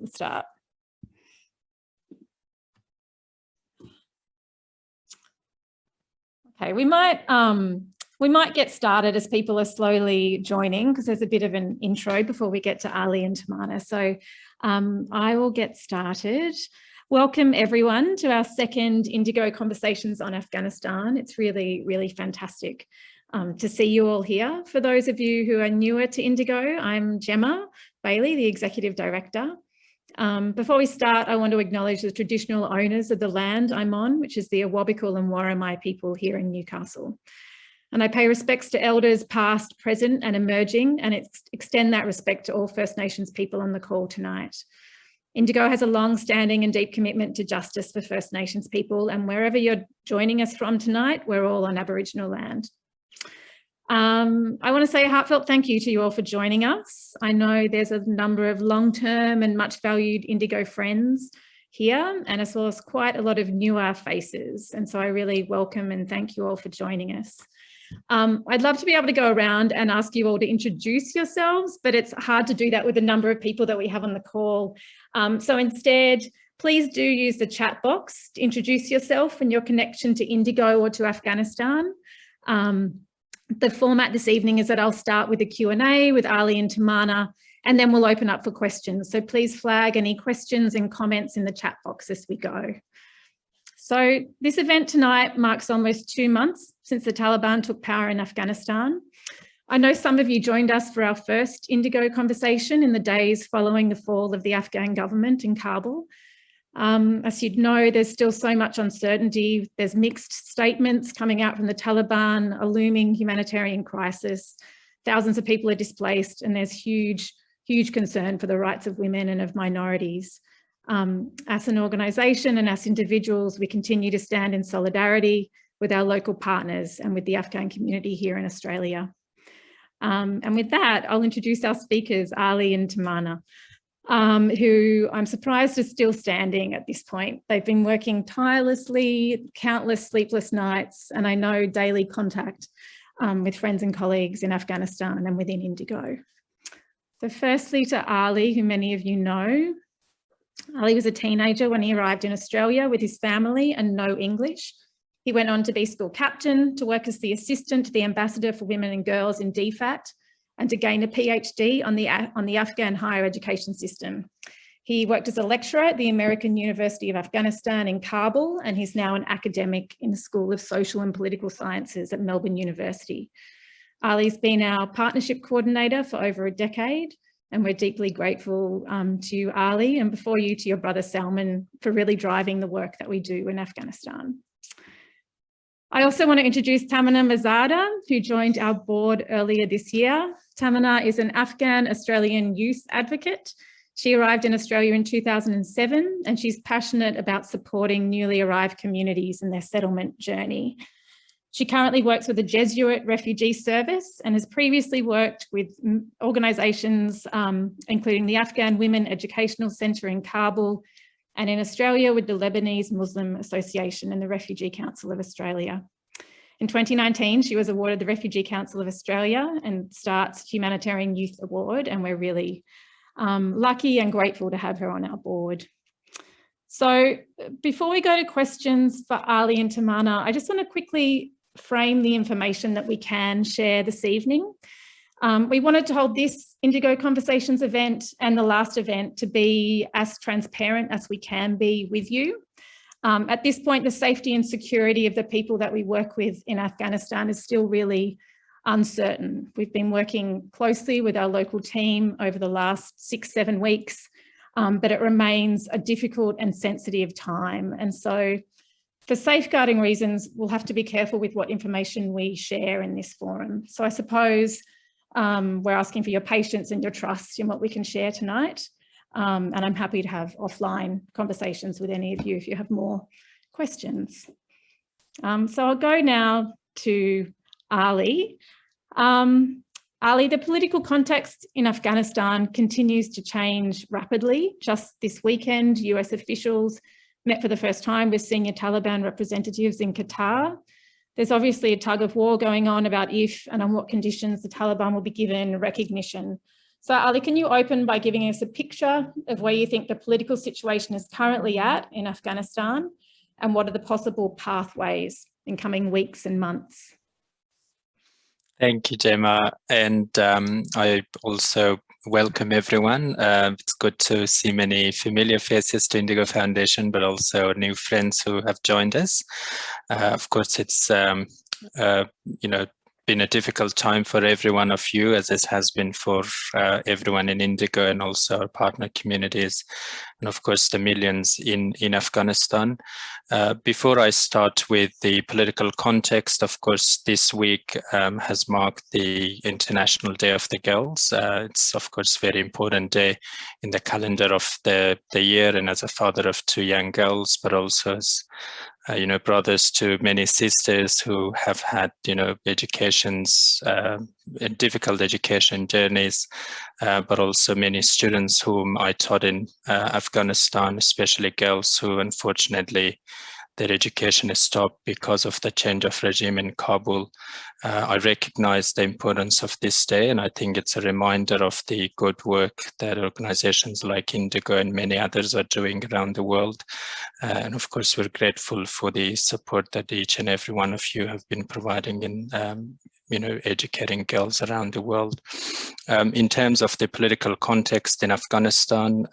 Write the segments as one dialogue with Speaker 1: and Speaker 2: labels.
Speaker 1: we'll start. Okay, we might get started as people are slowly joining because there's a bit of an intro before we get to Ali and Tamana. So I will get started. Welcome everyone to our second Indigo Conversations on Afghanistan. It's really, really fantastic to see you all here. For those of you who are newer to Indigo, I'm Gemma Bailey, the Executive Director. Before we start, I want to acknowledge the traditional owners of the land I'm on, which is the Awabakal and Worimi people here in Newcastle. And I pay respects to elders past, present and emerging, and extend that respect to all First Nations people on the call tonight. Indigo has a long-standing and deep commitment to justice for First Nations people, and wherever you're joining us from tonight, we're all on Aboriginal land. I want to say a heartfelt thank you to you all for joining us. I know there's a number of long-term and much valued Indigo friends here, and as well as quite a lot of newer faces. And so I really welcome and thank you all for joining us. I'd love to be able to go around and ask you all to introduce yourselves, but it's hard to do that with the number of people that we have on the call. So instead, please do use the chat box to introduce yourself and your connection to Indigo or to Afghanistan. The format this evening is that I'll start with a Q&A with Ali and Tamana, and then we'll open up for questions. So please flag any questions and comments in the chat box as we go. So this event tonight marks almost 2 months since the Taliban took power in Afghanistan. I know some of you joined us for our first Indigo conversation in the days following the fall of the Afghan government in Kabul. As you'd know, there's still so much uncertainty. There's mixed statements coming out from the Taliban, a looming humanitarian crisis. Thousands of people are displaced, and there's huge concern for the rights of women and of minorities. As an organisation and as individuals, we continue to stand in solidarity with our local partners and with the Afghan community here in Australia. And with that, I'll introduce our speakers, Ali and Tamana, who I'm surprised are still standing at this point. They've been working tirelessly, countless sleepless nights, and I know daily contact with friends and colleagues in Afghanistan and within Indigo. So firstly to Ali, who many of you know. Ali was a teenager when he arrived in Australia with his family and no English. He went on to be school captain, to work as the assistant to the ambassador for women and girls in DFAT, and to gain a PhD on the Afghan higher education system. He worked as a lecturer at the American University of Afghanistan in Kabul, and he's now an academic in the School of Social and Political Sciences at Melbourne University. Ali's been our partnership coordinator for over a decade, and we're deeply grateful to Ali, and before you to your brother Salman, for really driving the work that we do in Afghanistan. I also want to introduce Tamana Mirzada, who joined our board earlier this year. Tamana is an Afghan-Australian youth advocate. She arrived in Australia in 2007, and she's passionate about supporting newly arrived communities in their settlement journey. She currently works with the Jesuit Refugee Service and has previously worked with organisations including the Afghan Women Educational Centre in Kabul, and in Australia with the Lebanese Muslim Association and the Refugee Council of Australia. In 2019, she was awarded the Refugee Council of Australia and START's Humanitarian Youth Award, and we're really lucky and grateful to have her on our board. So before we go to questions for Ali and Tamana, I just want to quickly frame the information that we can share this evening. We wanted to hold this Indigo Conversations event and the last event to be as transparent as we can be with you. At this point, the safety and security of the people that we work with in Afghanistan is still really uncertain. We've been working closely with our local team over the last 6-7 weeks, but it remains a difficult and sensitive time. And so for safeguarding reasons, we'll have to be careful with what information we share in this forum. So I suppose we're asking for your patience and your trust in what we can share tonight. And I'm happy to have offline conversations with any of you if you have more questions. So I'll go now to Ali. Ali, the political context in Afghanistan continues to change rapidly. Just this weekend, US officials met for the first time with senior Taliban representatives in Qatar. There's obviously a tug of war going on about if and on what conditions the Taliban will be given recognition. So Ali, can you open by giving us a picture of where you think the political situation is currently at in Afghanistan, and what are the possible pathways in coming weeks and months?
Speaker 2: Thank you, Gemma. And I also welcome everyone. It's good to see many familiar faces to Indigo Foundation, but also new friends who have joined us. Of course, it's been a difficult time for every one of you, as it has been for everyone in Indigo and also our partner communities, and of course the millions in Afghanistan. Before I start with the political context, of course, this week has marked the International Day of the Girls. It's of course a very important day in the calendar of the year, and as a father of two young girls, but also as brothers to many sisters who have had, educations, difficult education journeys, but also many students whom I taught in Afghanistan, especially girls who unfortunately their education is stopped because of the change of regime in Kabul. I recognize the importance of this day, and I think it's a reminder of the good work that organizations like Indigo and many others are doing around the world. And of course, we're grateful for the support that each and every one of you have been providing in educating girls around the world. In terms of the political context in Afghanistan,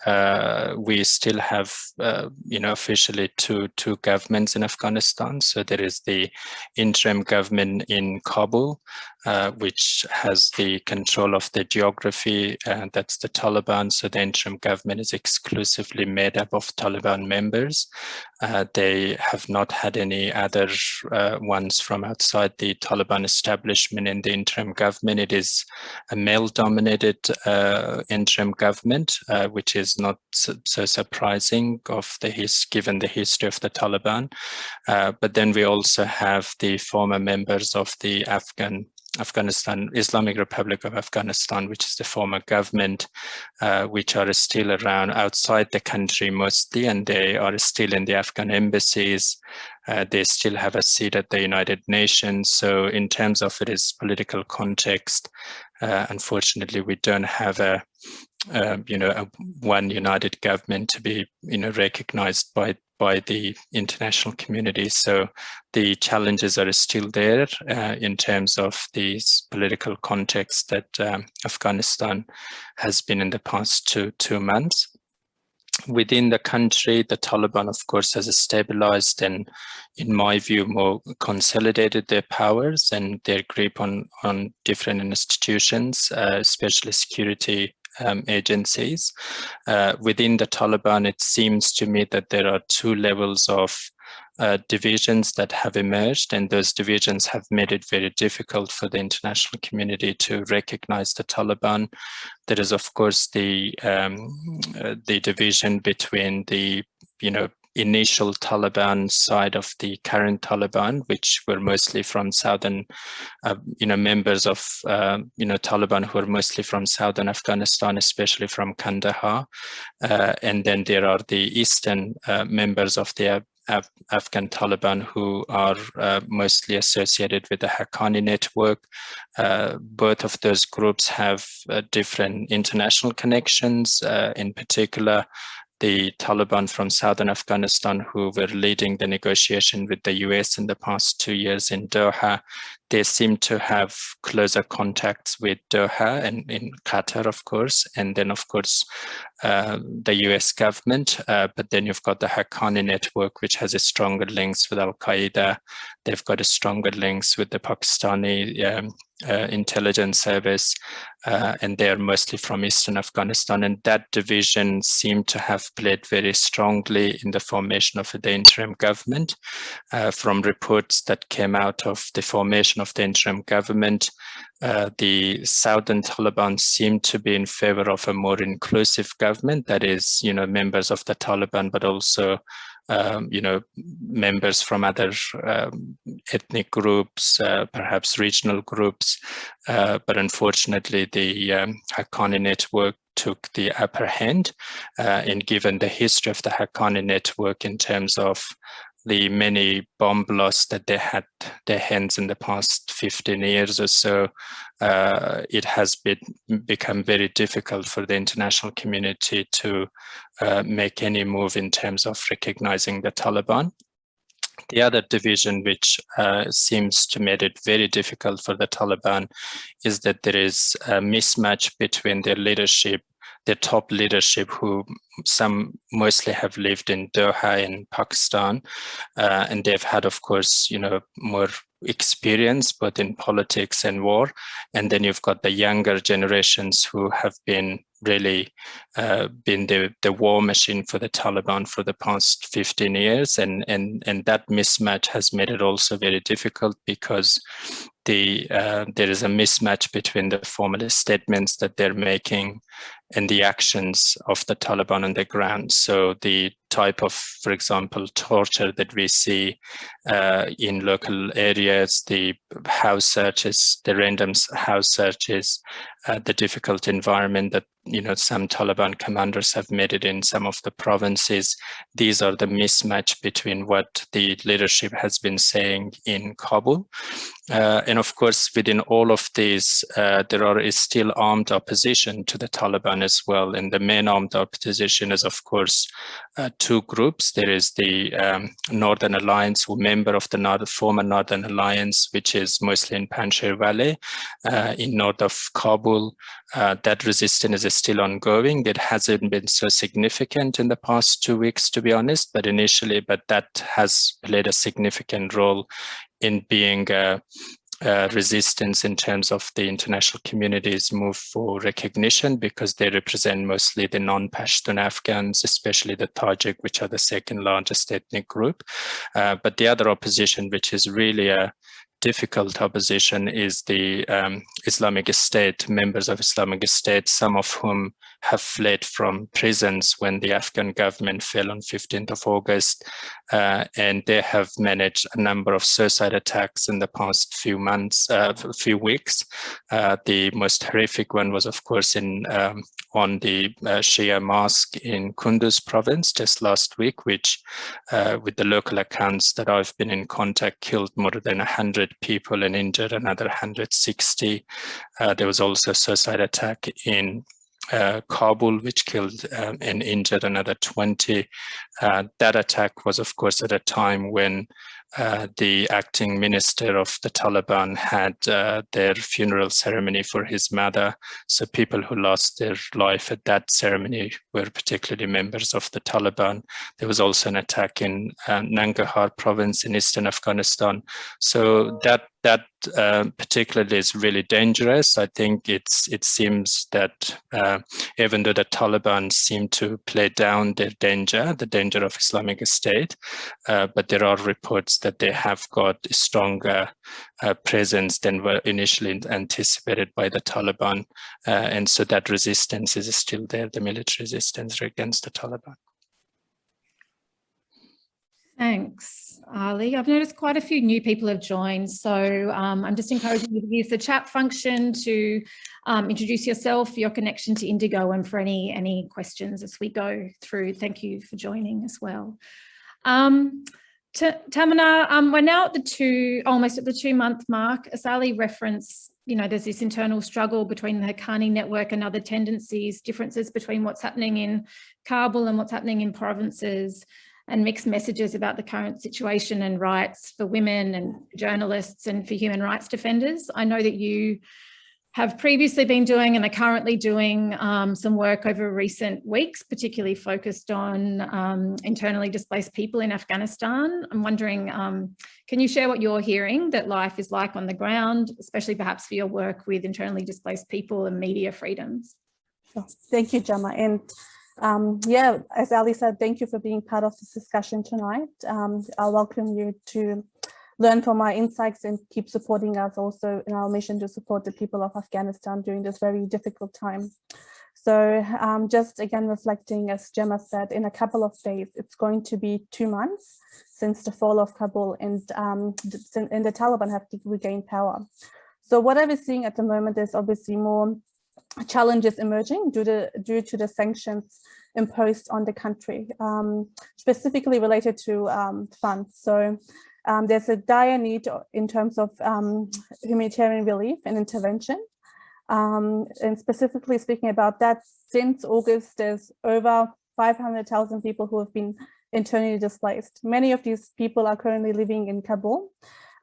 Speaker 2: we still have, officially two governments in Afghanistan. So there is the interim government in Kabul, which has the control of the geography, that's the Taliban. So the interim government is exclusively made up of Taliban members. They have not had any other ones from outside the Taliban establishment in the interim government. It is a male-dominated interim government, which is not so surprising given the history of the Taliban. But then we also have the former members of the Afghanistan, Islamic Republic of Afghanistan, which is the former government, which are still around outside the country mostly, and they are still in the Afghan embassies. They still have a seat at the United Nations. So in terms of its political context, unfortunately, we don't have a one united government to be, recognized by the international community. So the challenges are still there in terms of this political context that Afghanistan has been in the past 2 months. Within the country, the Taliban, of course, has stabilized and, in my view, more consolidated their powers and their grip on different institutions, especially security agencies. Within the Taliban, it seems to me that there are two levels of divisions that have emerged, and those divisions have made it very difficult for the international community to recognize the Taliban. There is, of course, the division between the, initial Taliban side of the current Taliban, which were mostly from southern, members of, Taliban who are mostly from southern Afghanistan, especially from Kandahar. And then there are the eastern members of the Afghan Taliban who are mostly associated with the Haqqani network. Both of those groups have different international connections. In particular, the Taliban from southern Afghanistan, who were leading the negotiation with the US in the past 2 years in Doha, they seem to have closer contacts with Doha and in Qatar, of course, and then, of course, the US government. But then you've got the Haqqani network, which has a stronger links with Al-Qaeda. They've got a stronger links with the Pakistani intelligence service, and they're mostly from eastern Afghanistan. And that division seemed to have played very strongly in the formation of the interim government. From reports that came out of the formation of the interim government, the southern Taliban seemed to be in favor of a more inclusive government, that is, members of the Taliban, but also members from other ethnic groups, perhaps regional groups. But unfortunately, the Haqqani network took the upper hand. And given the history of the Haqqani network in terms of the many bomb blasts that they had their hands in the past 15 years or so, it has become very difficult for the international community to make any move in terms of recognizing the Taliban. The other division which seems to make it very difficult for the Taliban is that there is a mismatch between their leadership, their top leadership, who some mostly have lived in Doha in Pakistan, and they've had, of course, more experience both in politics and war. And then you've got the younger generations who have been really been the war machine for the Taliban for the past 15 years. And that mismatch has made it also very difficult, because there is a mismatch between the formal statements that they're making and the actions of the Taliban on the ground. So the type of, for example, torture that we see in local areas, the house searches, the random house searches, the difficult environment that some Taliban commanders have made it in some of the provinces. These are the mismatch between what the leadership has been saying in Kabul. And of course, within all of these, there is still armed opposition to the Taliban as well. And the main armed opposition is, of course, two groups. There is the Northern Alliance, who member of the former Northern Alliance, which is mostly in Panjshir Valley, in north of Kabul. That resistance is still ongoing. It hasn't been so significant in the past 2 weeks, to be honest, but that has played a significant role in being resistance in terms of the international community's move for recognition, because they represent mostly the non-Pashtun Afghans, especially the Tajik, which are the second largest ethnic group. But the other opposition, which is really a difficult opposition, is the Islamic State, members of Islamic State, some of whom have fled from prisons when the Afghan government fell on 15th of August. And they have managed a number of suicide attacks in the past few weeks. The most horrific one was, of course, on the Shia mosque in Kunduz province just last week, which, with the local accounts that I've been in contact, killed more than 100 people and injured another 160. There was also a suicide attack in Kabul, which killed and injured another 20. That attack was, of course, at a time when the acting minister of the Taliban had their funeral ceremony for his mother. So people who lost their life at that ceremony were particularly members of the Taliban. There was also an attack in Nangarhar province in eastern Afghanistan. So that particularly is really dangerous. I think it seems that even though the Taliban seem to play down their danger, the danger of Islamic State, but there are reports that they have got a stronger presence than were initially anticipated by the Taliban. And so that resistance is still there, the military resistance against the Taliban.
Speaker 1: Thanks, Ali. I've noticed quite a few new people have joined, so I'm just encouraging you to use the chat function to introduce yourself, your connection to Indigo, and for any questions as we go through. Thank you for joining as well. Tamana, we're now at almost at the 2-month mark. As Ali referenced, there's this internal struggle between the Haqqani network and other tendencies, differences between what's happening in Kabul and what's happening in provinces, and mixed messages about the current situation and rights for women and journalists and for human rights defenders. I know that you have previously been doing and are currently doing some work over recent weeks, particularly focused on internally displaced people in Afghanistan. I'm wondering, can you share what you're hearing that life is like on the ground, especially perhaps for your work with internally displaced people and media freedoms?
Speaker 3: Sure. Thank you, Gemma. And yeah, as Ali said, thank you for being part of this discussion tonight. I'll welcome you to learn from our insights and keep supporting us also in our mission to support the people of Afghanistan during this very difficult time. So just again reflecting, as Gemma said, in a couple of days, it's going to be 2 months since the fall of Kabul and the Taliban have regained power. So what I was seeing at the moment is obviously more challenges emerging due to the sanctions imposed on the country, specifically related to funds. So there's a dire need in terms of humanitarian relief and intervention. And specifically speaking about that, since August, there's over 500,000 people who have been internally displaced. Many of these people are currently living in Kabul.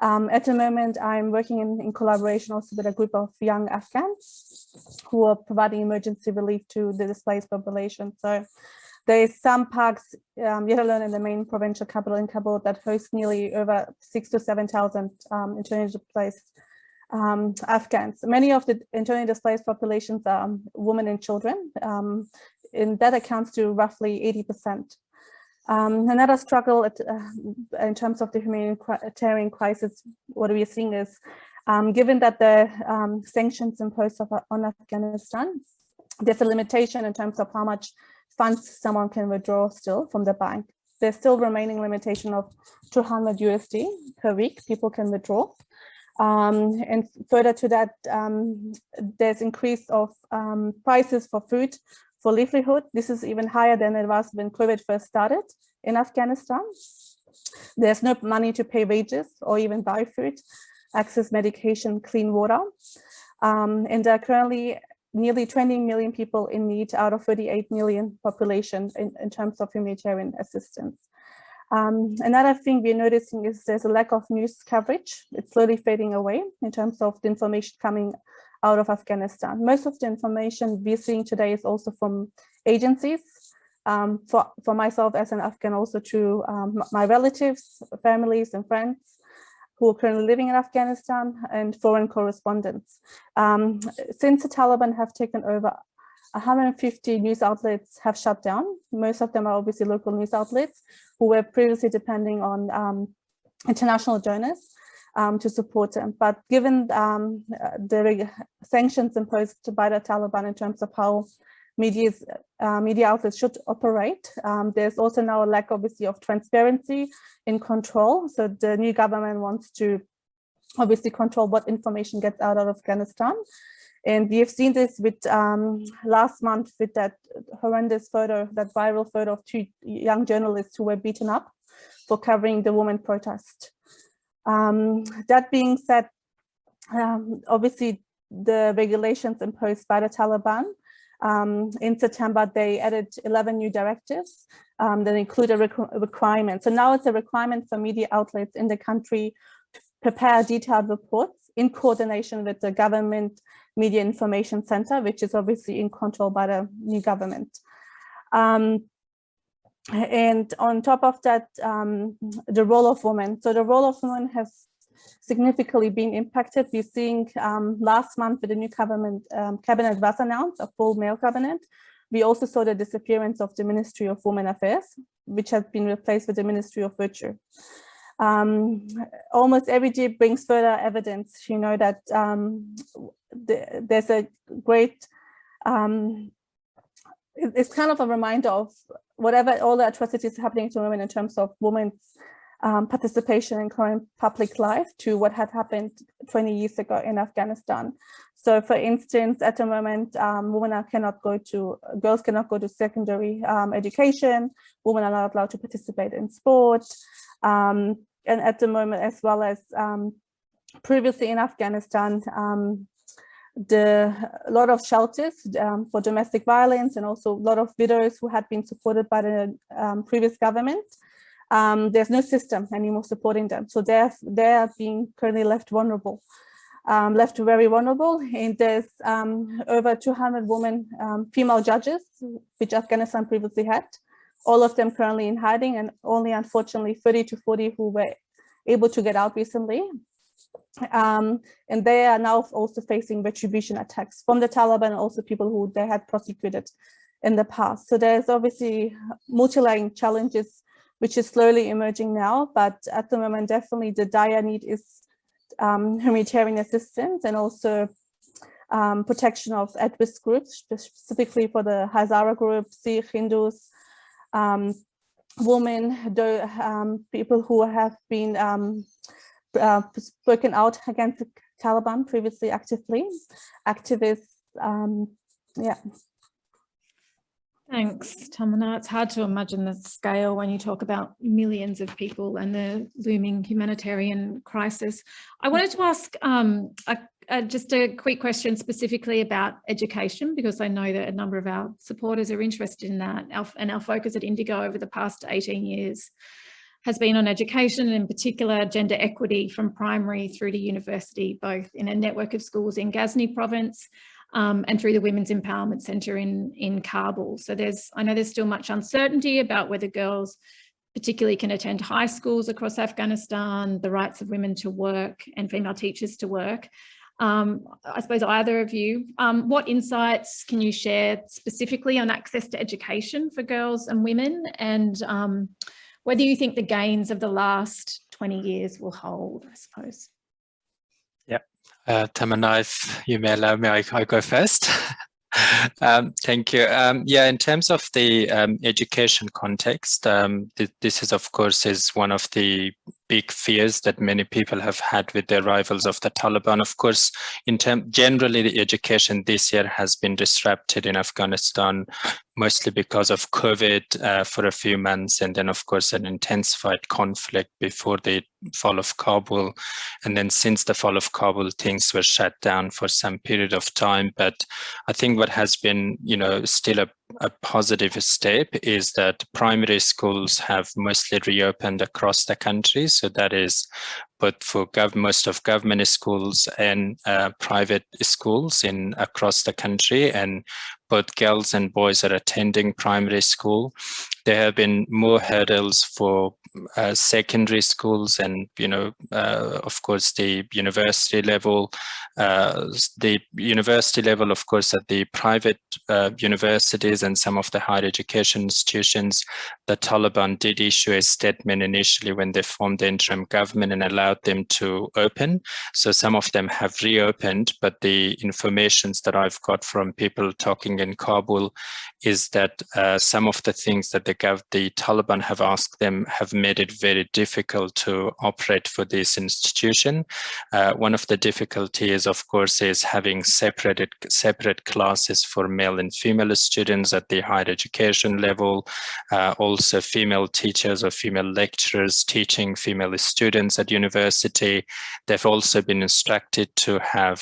Speaker 3: At the moment, I'm working in collaboration also with a group of young Afghans who are providing emergency relief to the displaced population. So there is some parks, yet alone in the main provincial capital in Kabul, that host nearly over 6,000 to 7,000 internally displaced Afghans. Many of the internally displaced populations are women and children, and that accounts to roughly 80%. Another struggle in terms of the humanitarian crisis, what we are seeing is, given that the sanctions imposed on Afghanistan, there's a limitation in terms of how much funds someone can withdraw still from the bank. There's still remaining limitation of 200 USD per week people can withdraw. And further to that, there's increase of prices for food, for livelihood. This is even higher than it was when COVID first started in Afghanistan. There's no money to pay wages or even buy food, access medication, clean water. And there are currently nearly 20 million people in need out of 38 million population in terms of humanitarian assistance. Another thing we're noticing is there's a lack of news coverage. It's slowly fading away in terms of the information coming out of Afghanistan. Most of the information we're seeing today is also from agencies. For myself as an Afghan, also to my relatives, families and friends who are currently living in Afghanistan, and foreign correspondents. Since the Taliban have taken over, 150 news outlets have shut down. Most of them are obviously local news outlets who were previously depending on international donors to support them. But given the sanctions imposed by the Taliban in terms of how media outlets should operate, there's also now a lack, obviously, of transparency in control. So the new government wants to obviously control what information gets out of Afghanistan. And we have seen this with last month with that horrendous photo, that viral photo of 2 young journalists who were beaten up for covering the women protest. That being said, obviously the regulations imposed by the Taliban, in September, they added 11 new directives that include a requirement. So now it's a requirement for media outlets in the country to prepare detailed reports in coordination with the Government Media Information Center, which is obviously in control by the new government. And on top of that, the role of women. So the role of women has significantly been impacted. We're seeing last month with the new government, cabinet was announced, a full male cabinet. We also saw the disappearance of the Ministry of Women Affairs, which has been replaced with the Ministry of Virtue. Almost every day brings further evidence, you know, that there's a great, it's kind of a reminder of whatever all the atrocities happening to women in terms of women's participation in current public life to what had happened 20 years ago in Afghanistan. So for instance, at the moment, girls cannot go to secondary education, women are not allowed to participate in sport. And at the moment, as well as previously in Afghanistan, a lot of shelters for domestic violence, and also a lot of widows who had been supported by the previous government. There's no system anymore supporting them. So they are being currently left vulnerable, left very vulnerable. And there's over 200 women, female judges, which Afghanistan previously had, all of them currently in hiding, and only unfortunately 30 to 40 who were able to get out recently. And they are now also facing retribution attacks from the Taliban, and also people who they had prosecuted in the past. So there's obviously multi-layered challenges which is slowly emerging now, but at the moment, definitely the dire need is humanitarian assistance, and also protection of at-risk groups, specifically for the Hazara group, Sikh, Hindus, women, people who have been spoken out against the Taliban previously actively, activists, yeah.
Speaker 1: Thanks, Tamana. It's hard to imagine the scale when you talk about millions of people and the looming humanitarian crisis. I wanted to ask just a quick question specifically about education, because I know that a number of our supporters are interested in that. And our focus at Indigo over the past 18 years has been on education, and in particular gender equity from primary through to university, both in a network of schools in Ghazni province and through the Women's Empowerment Centre in Kabul. So I know there's still much uncertainty about whether girls particularly can attend high schools across Afghanistan, the rights of women to work and female teachers to work. I suppose either of you, what insights can you share specifically on access to education for girls and women, and whether you think the gains of the last 20 years will hold, I suppose?
Speaker 2: Yeah, Tamana, if you may allow me, I go first. Thank you. Yeah, in terms of the education context, this is, of course, is one of the big fears that many people have had with the arrivals of the Taliban. Of course, generally the education this year has been disrupted in Afghanistan, mostly because of COVID for a few months, and then of course an intensified conflict before the fall of Kabul. And then since the fall of Kabul, things were shut down for some period of time. But I think what has been, still a positive step is that primary schools have mostly reopened across the country. So that is both for most of government schools and private schools across the country, and both girls and boys are attending primary school. There have been more hurdles for secondary schools and, of course, the university level. The university level, of course, at the private universities and some of the higher education institutions, the Taliban did issue a statement initially when they formed the interim government and allowed them to open. So some of them have reopened, but the informations that I've got from people talking in Kabul is that some of the things that the Taliban have asked them have made it very difficult to operate for this institution. One of the difficulties, of course, is having separate classes for male and female students at the higher education level. Also female teachers or female lecturers teaching female students at university. They've also been instructed to have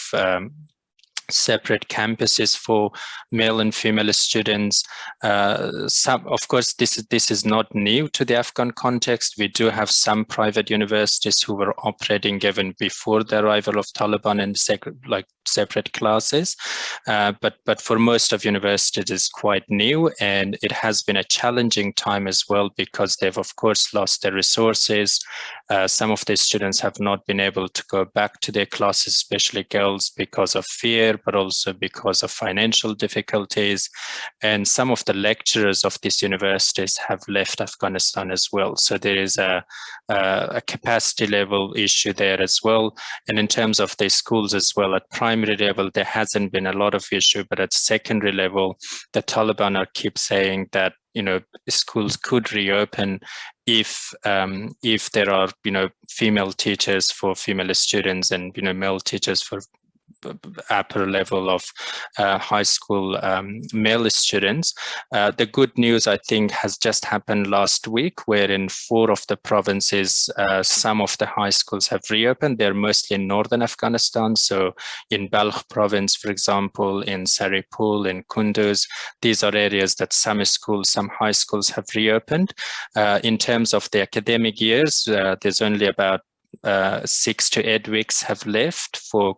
Speaker 2: separate campuses for male and female students. Of course, this is not new to the Afghan context. We do have some private universities who were operating even before the arrival of Taliban in separate classes, but for most of universities it's quite new, and it has been a challenging time as well because they've of course lost their resources. Some of the students have not been able to go back to their classes, especially girls, because of fear, but also because of financial difficulties. And some of the lecturers of these universities have left Afghanistan as well. So there is a capacity level issue there as well. And in terms of the schools as well, at primary level, there hasn't been a lot of issue, but at secondary level, the Taliban keep saying that schools could reopen if there are female teachers for female students and male teachers for upper level of high school male students. The good news, I think, has just happened last week, where in 4 of the provinces, some of the high schools have reopened. They're mostly in northern Afghanistan. So in Balkh province, for example, in Saripul, in Kunduz, these are areas that some high schools have reopened. In terms of the academic years, there's only about 6 to 8 weeks have left for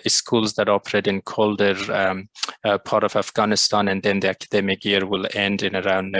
Speaker 2: schools that operate in colder part of Afghanistan, and then the academic year will end in around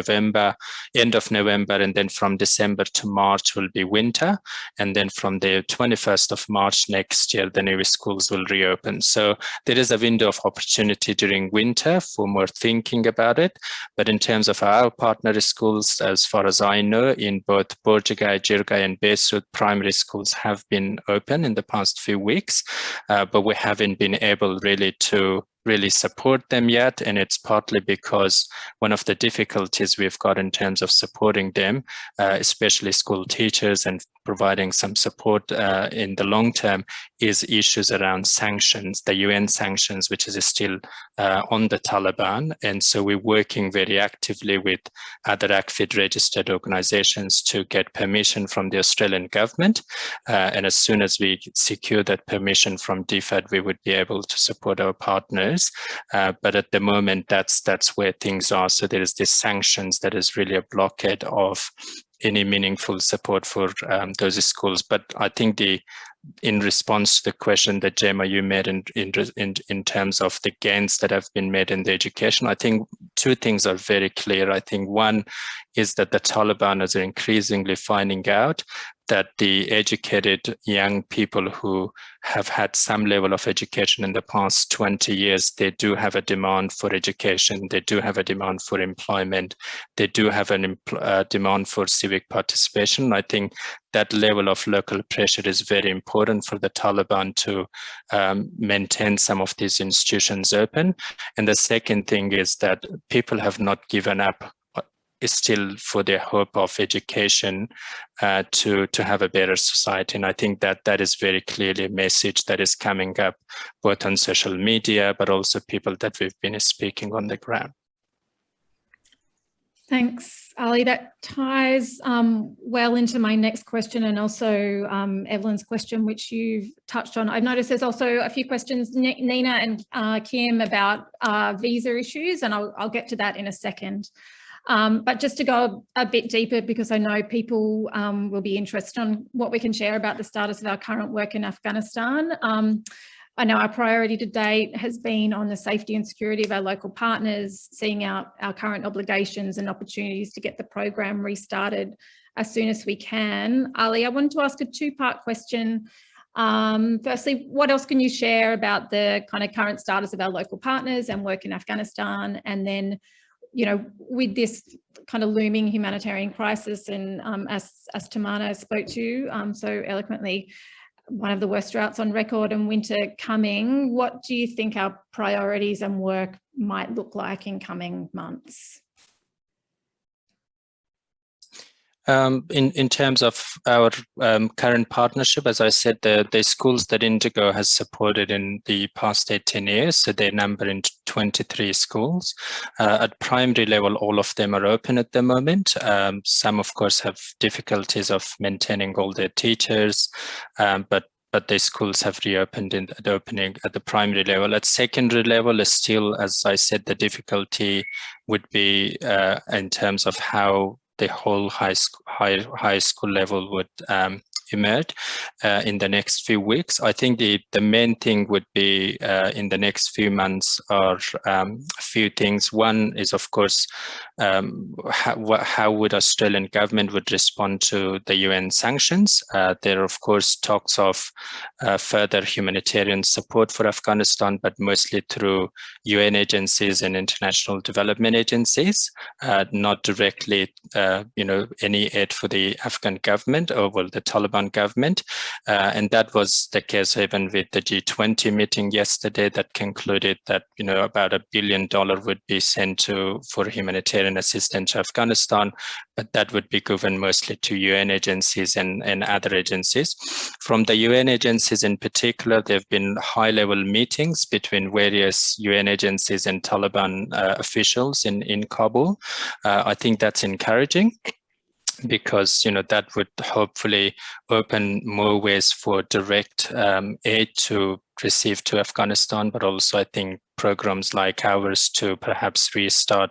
Speaker 2: end of November, and then from December to March will be winter, and then from the 21st of March next year the new schools will reopen. So there is a window of opportunity during winter for more thinking about it. But in terms of our partner schools, as far as I know, in both Borjigay, Jirgay and Besut, primary schools have been open in the past few weeks, but we haven't been able to support them yet. And it's partly because one of the difficulties we've got in terms of supporting them, especially school teachers and providing some support in the long term, is issues around sanctions, the UN sanctions, which is still on the Taliban. And so we're working very actively with other ACFID registered organizations to get permission from the Australian government. And as soon as we secure that permission from DFAT, we would be able to support our partners. But at the moment, that's where things are. So there is this sanctions that is really a blockade of any meaningful support for those schools. But I think in response to the question that Gemma, you made in terms of the gains that have been made in the education, I think two things are very clear. I think one is that the Taliban is increasingly finding out that the educated young people who have had some level of education in the past 20 years, they do have a demand for education, they do have a demand for employment, they do have a demand for civic participation. I think that level of local pressure is very important for the Taliban to maintain some of these institutions open. And the second thing is that people have not given up still for their hope of education to have a better society. And I think that is very clearly a message that is coming up both on social media, but also people that we've been speaking on the ground.
Speaker 1: Thanks, Ali. That ties well into my next question and also Evelyn's question, which you've touched on. I've noticed there's also a few questions, Nina and Kim, about visa issues, and I'll get to that in a second. But just to go a bit deeper, because I know people will be interested on what we can share about the status of our current work in Afghanistan. I know our priority to date has been on the safety and security of our local partners, seeing out our current obligations and opportunities to get the program restarted as soon as we can. Ali, I wanted to ask a two-part question. Firstly, what else can you share about the kind of current status of our local partners and work in Afghanistan? And then, you know, with this kind of looming humanitarian crisis, and as Tamana spoke to so eloquently, one of the worst droughts on record and winter coming, what do you think our priorities and work might look like in coming months?
Speaker 2: In terms of our current partnership, as I said, the schools that Indigo has supported in the past 18 years, so they number in 23 schools. At primary level, all of them are open at the moment. Some, of course, have difficulties of maintaining all their teachers, but the schools have reopened at the opening at the primary level. At secondary level, is still, as I said, the difficulty would be in terms of how the whole high school level would emerge in the next few weeks. I think the main thing would be in the next few months are a few things. One is, of course, how would Australian government would respond to the UN sanctions. There are, of course, talks of further humanitarian support for Afghanistan, but mostly through UN agencies and international development agencies, not directly, any aid for the Afghan government or the Taliban government. And that was the case even with the G20 meeting yesterday that concluded that, about $1 billion would be sent for humanitarian assistance to Afghanistan, but that would be given mostly to UN agencies and other agencies. From the UN agencies in particular, there have been high-level meetings between various UN agencies and Taliban officials in Kabul. I think that's encouraging, because that would hopefully open more ways for direct aid to receive to Afghanistan, but also I think programs like ours to perhaps restart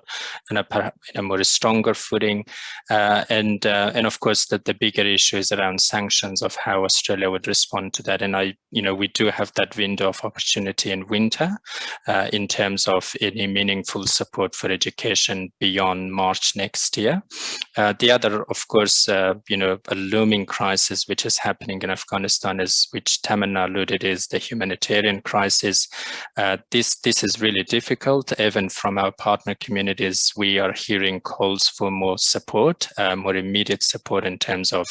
Speaker 2: in a more stronger footing. And of course, the bigger issue is around sanctions, of how Australia would respond to that. And we do have that window of opportunity in winter in terms of any meaningful support for education beyond March next year. The other, of course, a looming crisis which is happening in Afghanistan, which Tamana alluded, is the humanitarian crisis. This is really difficult. Even from our partner communities, we are hearing calls for more support, more immediate support in terms of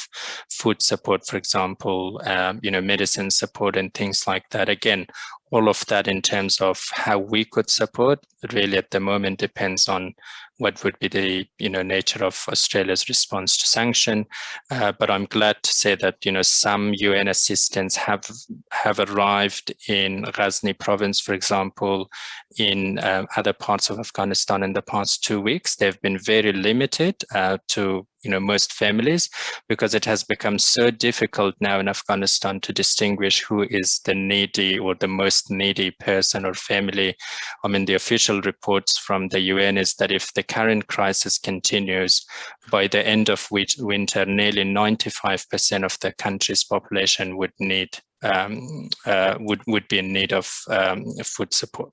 Speaker 2: food support, for example, medicine support and things like that. Again, all of that in terms of how we could support really at the moment depends on what would be the nature of Australia's response to sanction. But I'm glad to say that some UN assistance have arrived in Ghazni province, for example, in other parts of Afghanistan in the past 2 weeks. They've been very limited to most families, because it has become so difficult now in Afghanistan to distinguish who is the needy or the most needy person or family. I mean, the official reports from the UN is that if the current crisis continues, by the end of winter, nearly 95% of the country's population would need would be in need of food support,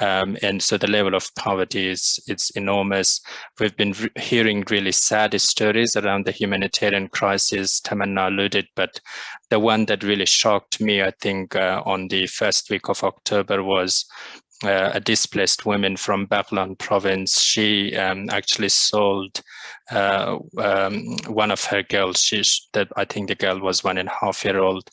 Speaker 2: and so the level of poverty it's enormous. We've been hearing really sad stories around the humanitarian crisis. Tamana alluded, but the one that really shocked me, I think, on the first week of October was a displaced woman from Baghlan province. She actually sold one of her girls. I think the girl was 1.5 years old,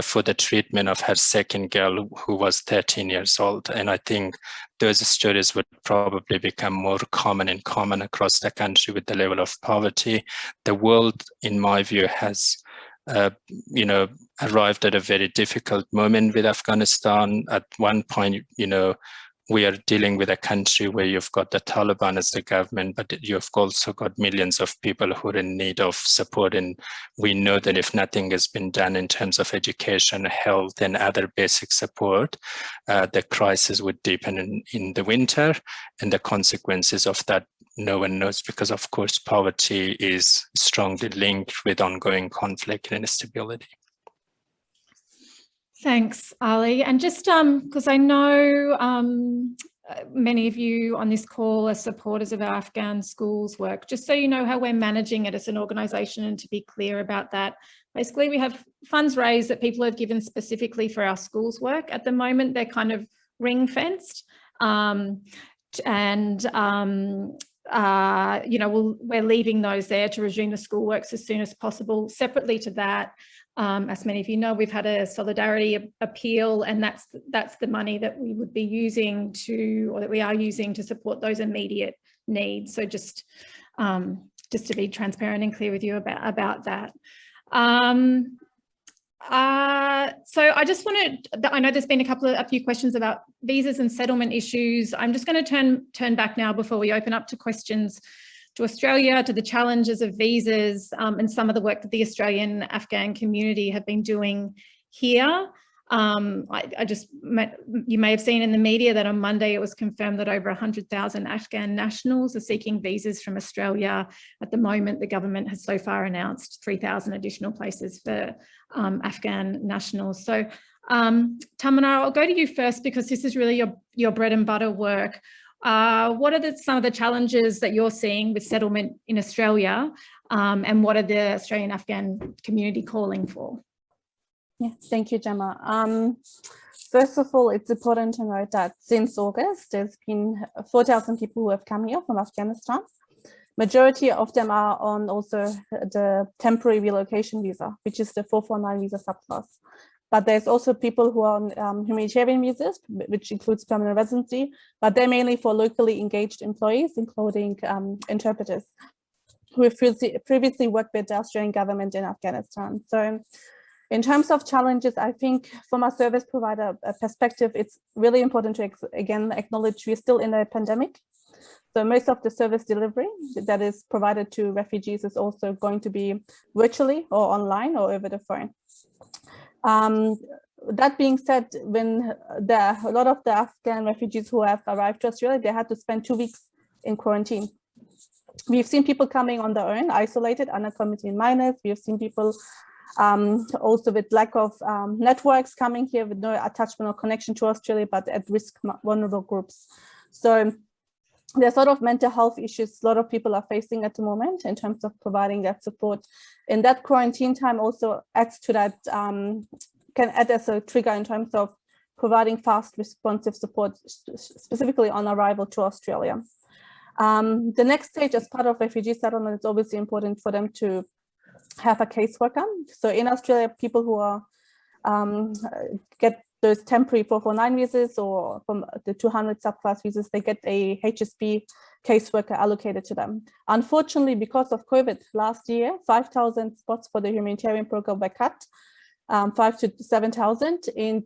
Speaker 2: for the treatment of her second girl, who was 13 years old. And I think those stories would probably become more common across the country with the level of poverty. The world, in my view, has arrived at a very difficult moment with Afghanistan. At one point, we are dealing with a country where you've got the Taliban as the government, but you've also got millions of people who are in need of support. And we know that if nothing has been done in terms of education, health, and other basic support, the crisis would deepen in the winter. And the consequences of that, no one knows, because of course poverty is strongly linked with ongoing conflict and instability.
Speaker 1: Thanks, Ali. And just because I know many of you on this call are supporters of our Afghan schools work, just so you know how we're managing it as an organisation, and to be clear about that, basically we have funds raised that people have given specifically for our schools work. At the moment, they're kind of ring-fenced, we're leaving those there to resume the schoolworks as soon as possible. Separately to that, as many of you know, we've had a solidarity appeal, and that's the money that we would be using that we are using to support those immediate needs. So just to be transparent and clear with you about that. So I just wanted, I know there's been a few questions about visas and settlement issues. I'm just going to turn back now before we open up to questions to Australia, to the challenges of visas, and some of the work that the Australian Afghan community have been doing here. You may have seen in the media that on Monday it was confirmed that over 100,000 Afghan nationals are seeking visas from Australia. At the moment, the government has so far announced 3,000 additional places for Afghan nationals. So Tamana, I'll go to you first, because this is really your bread and butter work. What are some of the challenges that you're seeing with settlement in Australia, and what are the Australian Afghan community calling for?
Speaker 3: Yeah, thank you, Gemma. First of all, it's important to note that since August, there's been 4,000 people who have come here from Afghanistan. Majority of them are on also the temporary relocation visa, which is the 449 visa subclass. But there's also people who are on humanitarian visas, which includes permanent residency, but they're mainly for locally engaged employees, including interpreters, who have previously worked with the Australian government in Afghanistan. So in terms of challenges, I think from a service provider perspective, it's really important to again acknowledge we're still in a pandemic. So most of the service delivery that is provided to refugees is also going to be virtually or online or over the phone. That being said, when a lot of the Afghan refugees who have arrived to Australia, they had to spend 2 weeks in quarantine. We've seen people coming on their own, isolated, unaccompanied minors. We've seen people also with lack of networks coming here with no attachment or connection to Australia, but at risk vulnerable groups. So there's a lot of mental health issues a lot of people are facing at the moment in terms of providing that support. And that quarantine time also adds to that, can add as a trigger in terms of providing fast responsive support, specifically on arrival to Australia. The next stage as part of refugee settlement, it's obviously important for them to have a caseworker. So in Australia, people who are get those temporary 449 visas or from the 200 subclass visas, they get a HSP caseworker allocated to them. Unfortunately, because of COVID last year, 5,000 spots for the humanitarian program were cut, 5,000 to 7,000, and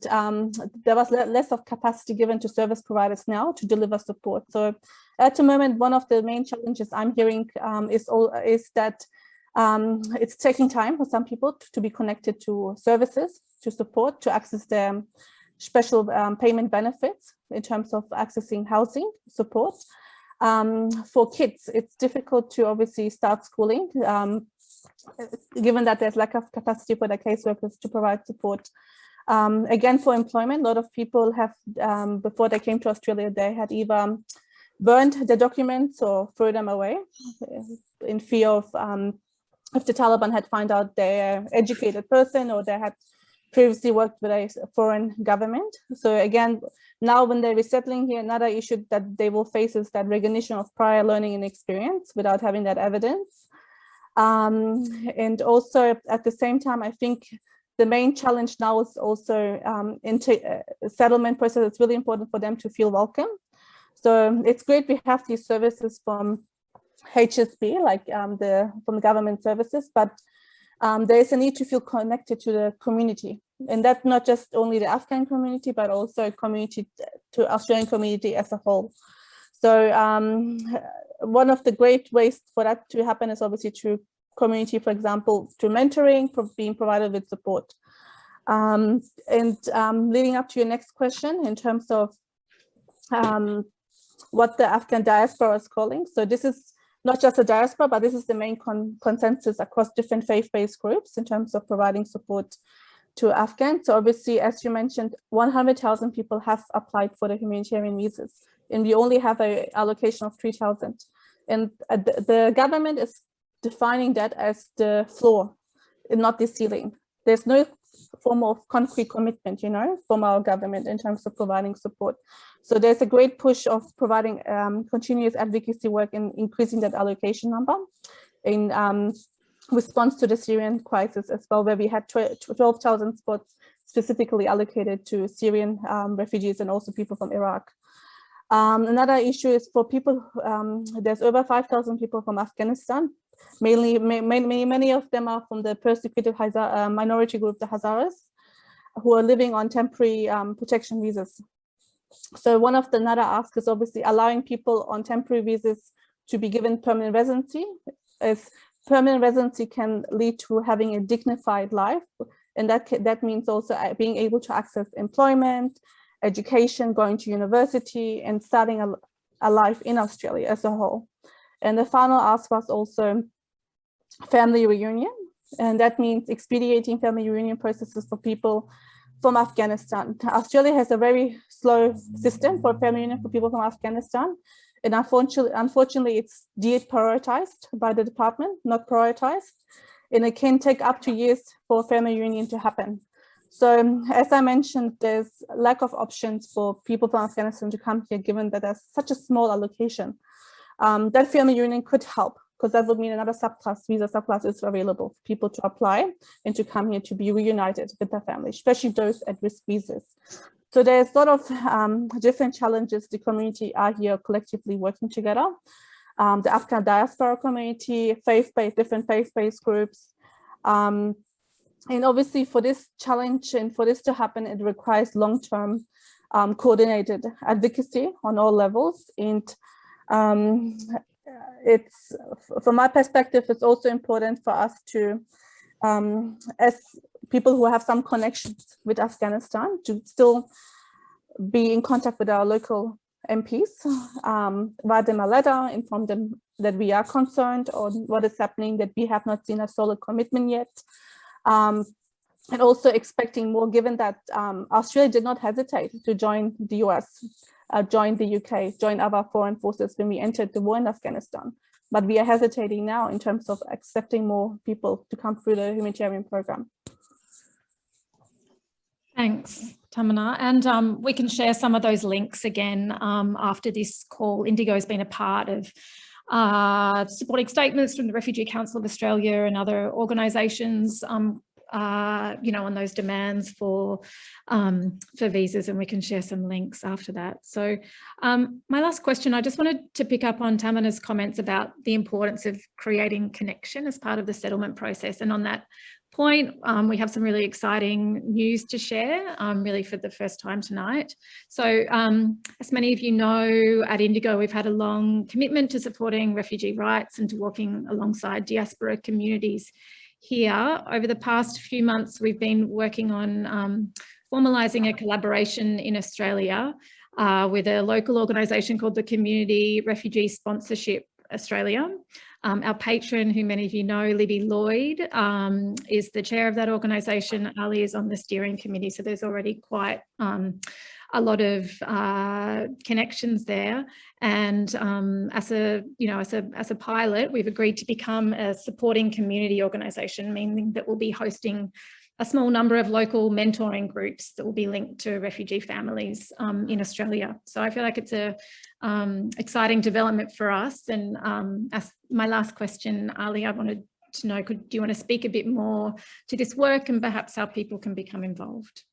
Speaker 3: there was less of capacity given to service providers now to deliver support. So at the moment, one of the main challenges I'm hearing is that it's taking time for some people to be connected to services, to support, to access their special payment benefits in terms of accessing housing support. For kids, it's difficult to obviously start schooling, given that there's lack of capacity for the caseworkers to provide support. Again, for employment, a lot of people have, before they came to Australia, they had either burned their documents or threw them away in fear of if the Taliban had found out they're an educated person or they had previously worked with a foreign government. So again, now when they're resettling here, another issue that they will face is that recognition of prior learning and experience without having that evidence. And also at the same time, I think the main challenge now is also settlement process. It's really important for them to feel welcome. So it's great we have these services from HSP, like from the government services, but there is a need to feel connected to the community, and that's not just only the Afghan community, but also community to Australian community as a whole. So one of the great ways for that to happen is obviously through community, for example, through mentoring, being provided with support. And leading up to your next question in terms of what the Afghan diaspora is calling. So this is not just a diaspora, but this is the main consensus across different faith-based groups in terms of providing support to Afghans. So obviously, as you mentioned, 100,000 people have applied for the humanitarian visas, and we only have an allocation of 3,000. And the government is defining that as the floor and not the ceiling. There's no form of concrete commitment, you know, from our government in terms of providing support. So there's a great push of providing continuous advocacy work and increasing that allocation number in response to the Syrian crisis as well, where we had 12,000 spots specifically allocated to Syrian refugees and also people from Iraq. Another issue is for people, there's over 5,000 people from Afghanistan. Many of them are from the persecuted minority group, the Hazaras, who are living on temporary protection visas. So one of another ask is obviously allowing people on temporary visas to be given permanent residency, as permanent residency can lead to having a dignified life. And that means also being able to access employment, education, going to university, and starting a life in Australia as a whole. And the final ask was also family reunion, and that means expediting family reunion processes for people from Afghanistan. Australia has a very slow system for family reunion for people from Afghanistan, and unfortunately it's deprioritized by the department, not prioritized, and it can take up to years for family reunion to happen. So as I mentioned, there's lack of options for people from Afghanistan to come here, given that there's such a small allocation. That family reunion could help, because that would mean another visa subclass is available for people to apply and to come here to be reunited with their family, especially those at risk visas. So there's a lot of different challenges the community are here collectively working together. The Afghan diaspora community, different faith-based groups. And obviously for this challenge and for this to happen, it requires long-term coordinated advocacy on all levels. And it's, from my perspective, it's also important for us to, as people who have some connections with Afghanistan, to still be in contact with our local MPs, write them a letter, inform them that we are concerned on what is happening, that we have not seen a solid commitment yet. And also expecting more, given that Australia did not hesitate to join the US, join the UK, join other foreign forces when we entered the war in Afghanistan. But we are hesitating now in terms of accepting more people to come through the humanitarian program.
Speaker 1: Thanks, Tamana. And we can share some of those links again after this call. Indigo has been a part of supporting statements from the Refugee Council of Australia and other organisations on those demands for visas, and we can share some links after that. So my last question, I just wanted to pick up on Tamana's comments about the importance of creating connection as part of the settlement process. And on that point, we have some really exciting news to share, really for the first time tonight. So as many of you know, at Indigo, we've had a long commitment to supporting refugee rights and to working alongside diaspora communities here. Over the past few months, we've been working on formalising a collaboration in Australia with a local organisation called the Community Refugee Sponsorship Australia. Our patron, who many of you know, Libby Lloyd, is the chair of that organisation. Ali is on the steering committee, so there's already quite a lot of connections there. And as a pilot, we've agreed to become a supporting community organisation, meaning that we'll be hosting a small number of local mentoring groups that will be linked to refugee families in Australia. So I feel like it's a exciting development for us. And as my last question, Ali, I wanted to know, do you want to speak a bit more to this work and perhaps how people can become involved?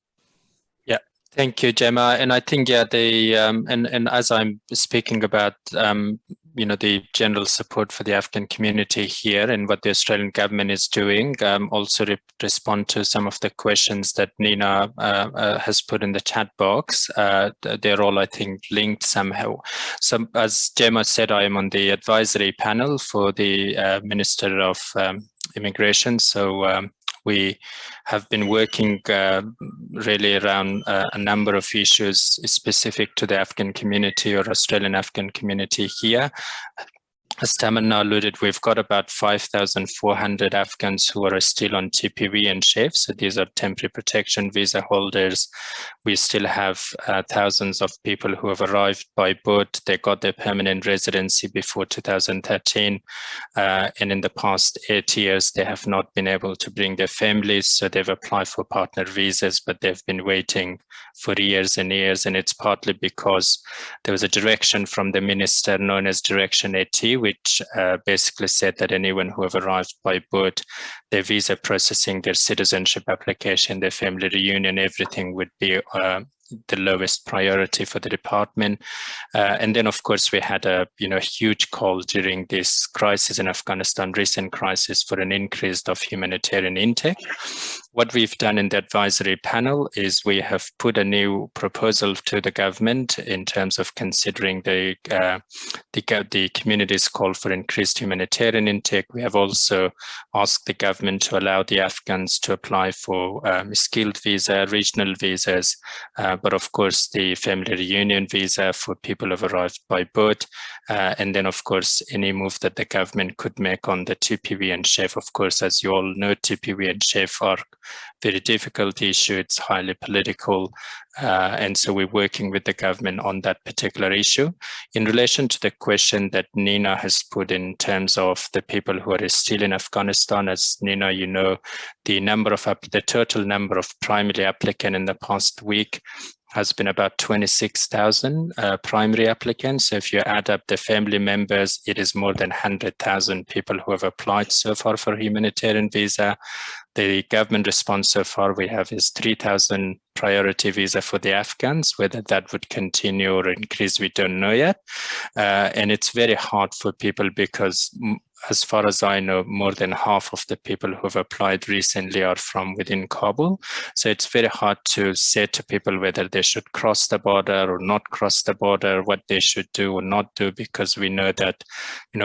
Speaker 2: Yeah, thank you, Gemma. And I think, yeah, and as I'm speaking about, the general support for the Afghan community here and what the Australian government is doing, also respond to some of the questions that Nina has put in the chat box. They're all, I think, linked somehow. So as Gemma said, I am on the advisory panel for the Minister of Immigration. So we have been working really around a number of issues specific to the Afghan community or Australian Afghan community here. As Tamana alluded, we've got about 5,400 Afghans who are still on TPV and SHEF. So these are temporary protection visa holders. We still have thousands of people who have arrived by boat. They got their permanent residency before 2013. And in the past 8 years, they have not been able to bring their families. So they've applied for partner visas, but they've been waiting for years and years. And it's partly because there was a direction from the minister known as Direction 80, which basically said that anyone who have arrived by boat, their visa processing, their citizenship application, their family reunion, everything would be the lowest priority for the department. And then, of course, we had a huge call during this crisis in Afghanistan, recent crisis, for an increase of humanitarian intake. What we've done in the advisory panel is we have put a new proposal to the government in terms of considering the community's call for increased humanitarian intake. We have also asked the government to allow the Afghans to apply for skilled visa, regional visas, but of course the family reunion visa for people who have arrived by boat. And then, of course, any move that the government could make on the TPV and SHEF. Of course, as you all know, TPV and SHEF are very difficult issue. It's highly political. And so we're working with the government on that particular issue. In relation to the question that Nina has put in terms of the people who are still in Afghanistan, as Nina, you know, the total number of primary applicants in the past week has been about 26,000 primary applicants. So if you add up the family members, it is more than 100,000 people who have applied so far for humanitarian visa. The government response so far we have is 3,000 priority visa for the Afghans. Whether that would continue or increase, we don't know yet. And it's very hard for people because, as far as I know, more than half of the people who have applied recently are from within Kabul. So it's very hard to say to people whether they should cross the border or not cross the border, what they should do or not do, because we know that,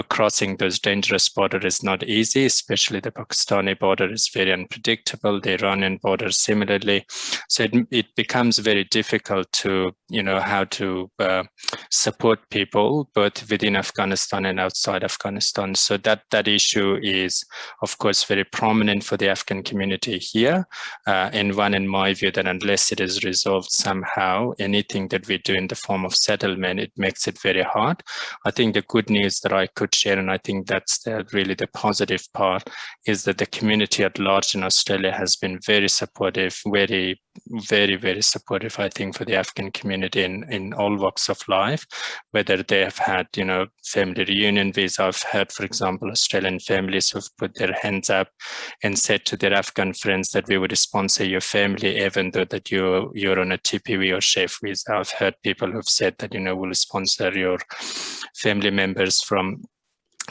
Speaker 2: crossing those dangerous borders is not easy, especially the Pakistani border is very unpredictable, the Iranian border similarly. So it becomes very difficult to, how to support people both within Afghanistan and outside Afghanistan. So that issue is, of course, very prominent for the Afghan community here. And one, in my view, that unless it is resolved somehow, anything that we do in the form of settlement, it makes it very hard. I think the good news that I could share, and I think that's really the positive part, is that the community at large in Australia has been very supportive, very very, very supportive, I think, for the Afghan community in all walks of life, whether they have had, family reunion visa. I've heard, for example, Australian families who've put their hands up and said to their Afghan friends that we would sponsor your family, even though that you're on a TPV or chef visa. I've heard people who've said that, we'll sponsor your family members from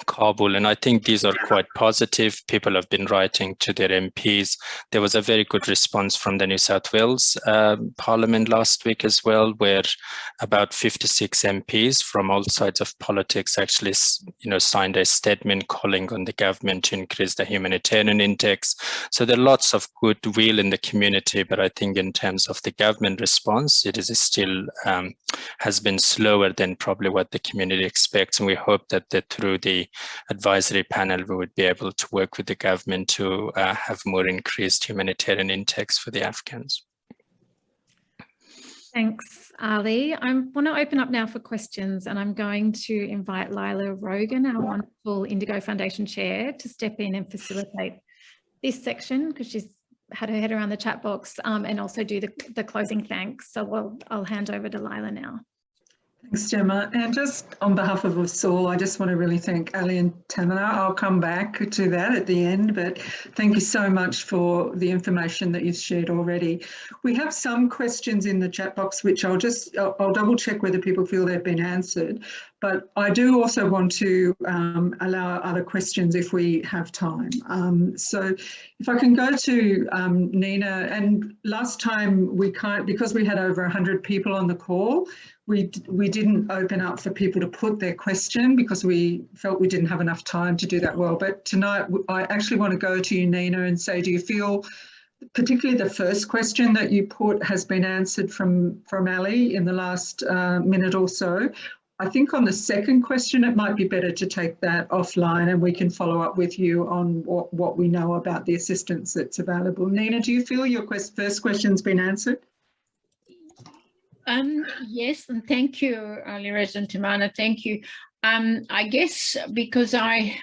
Speaker 2: Kabul, and I think these are quite positive. People have been writing to their MPs. There was a very good response from the New South Wales Parliament last week as well, where about 56 MPs from all sides of politics actually, signed a statement calling on the government to increase the humanitarian index. So there are lots of goodwill in the community, but I think in terms of the government response, it is still has been slower than probably what the community expects. And we hope that through the advisory panel, we would be able to work with the government to have more increased humanitarian intakes for the Afghans.
Speaker 1: Thanks, Ali. I want to open up now for questions, and I'm going to invite Lila Rogan, our wonderful Indigo Foundation chair, to step in and facilitate this section because she's had her head around the chat box, and also do the closing thanks. So I'll hand over to Lila now.
Speaker 4: Thanks, Gemma. And just on behalf of us all, I just want to really thank Ali and Tamana. I'll come back to that at the end, but thank you so much for the information that you've shared already. We have some questions in the chat box, which I'll double check whether people feel they've been answered. But I do also want to allow other questions if we have time. So if I can go to Nina, and last time because we had over 100 people on the call, we didn't open up for people to put their question because we felt we didn't have enough time to do that well. But tonight, I actually want to go to you, Nina, and say, do you feel, particularly the first question that you put has been answered from Ali in the last minute or so? I think on the second question, it might be better to take that offline and we can follow up with you on what we know about the assistance that's available. Nina, do you feel your first question's been answered?
Speaker 5: Yes, and thank you, Reza and Tamana. Thank you. I guess because I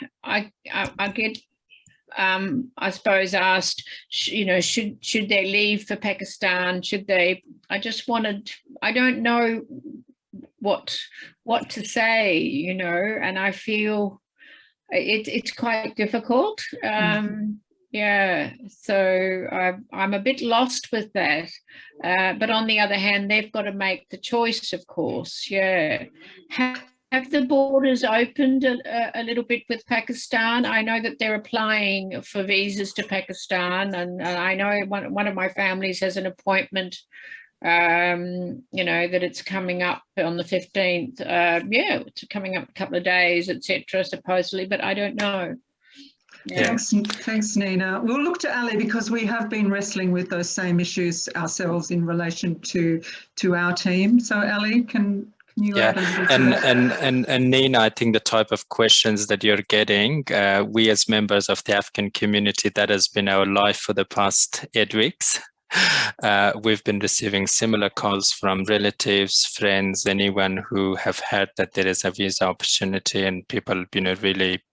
Speaker 5: get, I suppose, asked, should they leave for Pakistan? Should they? I don't know what to say, and I feel it's quite difficult. Yeah, so I'm a bit lost with that. But on the other hand, they've got to make the choice, of course. Yeah. Have the borders opened a little bit with Pakistan? I know that they're applying for visas to Pakistan, and I know one of my families has an appointment, that it's coming up on the 15th. Yeah, it's coming up a couple of days, etc., supposedly, but I don't know.
Speaker 4: Yeah. Thanks, Nina. We'll look to Ali because we have been wrestling with those same issues ourselves in relation to our team. So Ali, can you add a little to that?
Speaker 2: And Nina, I think the type of questions that you're getting, we as members of the Afghan community, that has been our life for the past 8 weeks. We've been receiving similar calls from relatives, friends, anyone who have heard that there is a visa opportunity, and people, really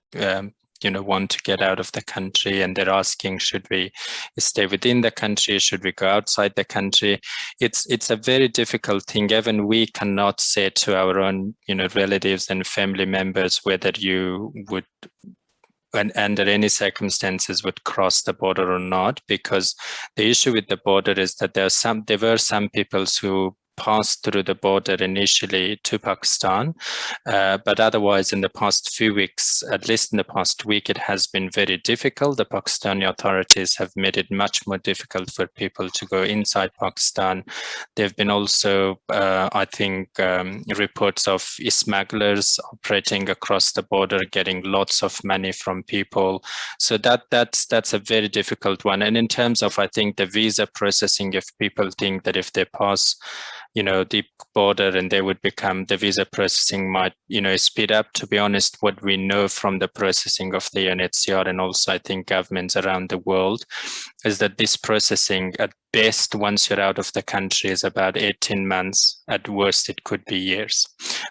Speaker 2: want to get out of the country, and they're asking, should we stay within the country? Should we go outside the country? It's a very difficult thing. Even we cannot say to our own, relatives and family members whether you would, and under any circumstances, would cross the border or not, because the issue with the border is that there were some people who passed through the border initially to Pakistan, but otherwise in the past few weeks, at least in the past week, it has been very difficult. The Pakistani authorities have made it much more difficult for people to go inside Pakistan. There have been also, I think, reports of smugglers operating across the border, getting lots of money from people. So that's a very difficult one. And in terms of, I think, the visa processing, if people think that if they pass the border and they would become, the visa processing might, speed up. To be honest, what we know from the processing of the UNHCR and also I think governments around the world is that this processing at best, once you're out of the country, is about 18 months. At worst, it could be years.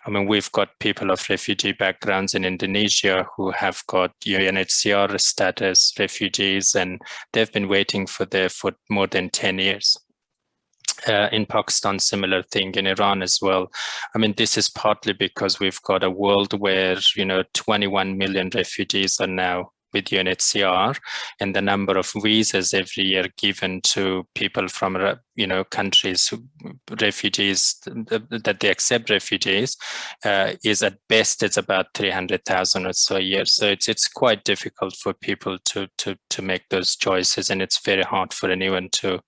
Speaker 2: I mean, we've got people of refugee backgrounds in Indonesia who have got UNHCR status, refugees, and they've been waiting for more than 10 years. In Pakistan, similar thing, in Iran as well. I mean, this is partly because we've got a world where, 21 million refugees are now with UNHCR, and the number of visas every year given to people from, countries, refugees, that they accept refugees, is at best, it's about 300,000 or so a year. So it's quite difficult for people to make those choices, and it's very hard for anyone to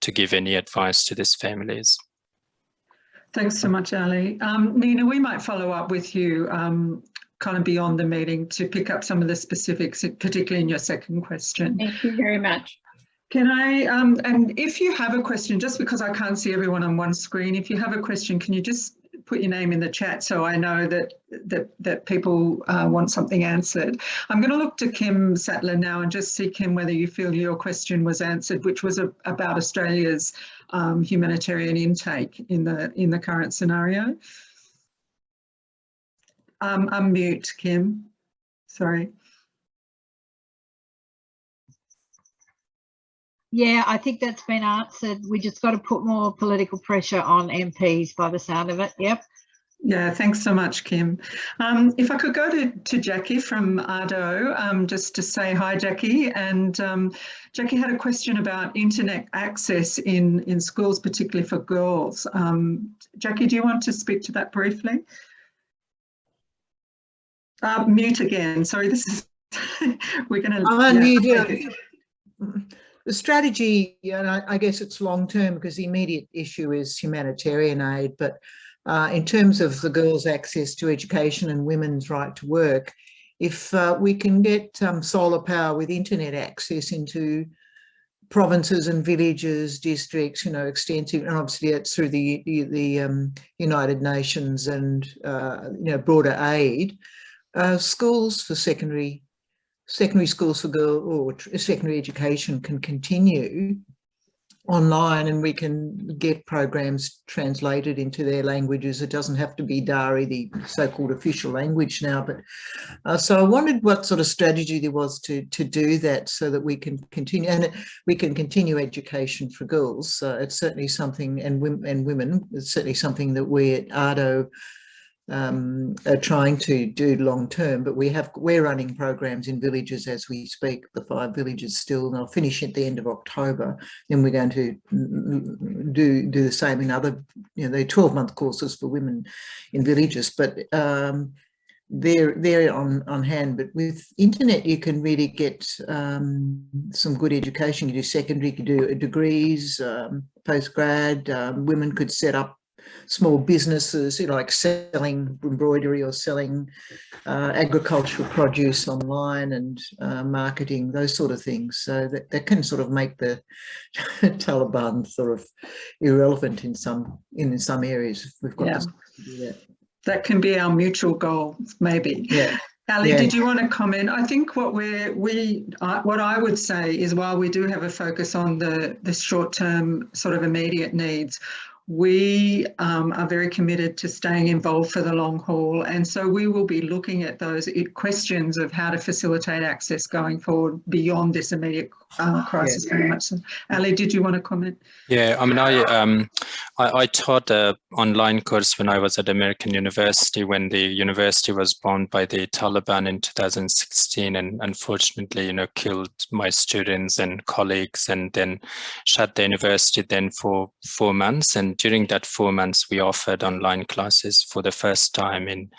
Speaker 2: give any advice to these families.
Speaker 4: Thanks so much, Ali. Nina, we might follow up with you kind of beyond the meeting to pick up some of the specifics, particularly in your second question.
Speaker 5: Thank you very much.
Speaker 4: Can I, and if you have a question, just because I can't see everyone on one screen, if you have a question, can you just put your name in the chat so I know that people want something answered? I'm going to look to Kim Sattler now and just see, Kim, whether you feel your question was answered, which was about Australia's humanitarian intake in the current scenario. Unmute, Kim. Sorry.
Speaker 6: Yeah, I think that's been answered. We just got to put more political pressure on MPs by the sound of it. Yep.
Speaker 4: Yeah, thanks so much, Kim. If I could go to Jackie from ARDO, just to say hi, Jackie. And Jackie had a question about internet access in schools, particularly for girls. Jackie, do you want to speak to that briefly? Mute again. Sorry, this is, we're going to...
Speaker 7: unmute. The strategy, I guess it's long-term because the immediate issue is humanitarian aid, but in terms of the girls' access to education and women's right to work, if we can get solar power with internet access into provinces and villages, districts, extensive, and obviously it's through the United Nations and, broader aid, schools for secondary schools for girls or secondary education can continue online, and we can get programs translated into their languages. It doesn't have to be Dari, the so-called official language now. But so I wondered what sort of strategy there was to do that, so that we can continue, and we can continue education for girls. It's certainly something, and women. It's certainly something that we at ARDO are trying to do long term, but we're running programs in villages as we speak, the 5 villages still, and I'll finish at the end of October. Then we're going to do the same in other, the 12-month courses for women in villages, but they're on hand. But with internet, you can really get some good education. You do secondary, you can do degrees, postgrad. Women could set up small businesses, like selling embroidery or selling agricultural produce online, and marketing, those sort of things. So that can sort of make the Taliban sort of irrelevant in some areas. We've got to do that.
Speaker 4: That can be our mutual goal, maybe.
Speaker 7: Yeah.
Speaker 4: Ali, did you want to comment? I think what I would say is, while we do have a focus on the short-term sort of immediate needs, we are very committed to staying involved for the long haul. And so we will be looking at those questions of how to facilitate access going forward beyond this immediate crisis very much. So, Ali, did you want to comment?
Speaker 2: Yeah, I mean, I taught an online course when I was at American University, when the university was bombed by the Taliban in 2016, and unfortunately, killed my students and colleagues, and then shut the university then for 4 months. And during that 4 months, we offered online classes for the first time in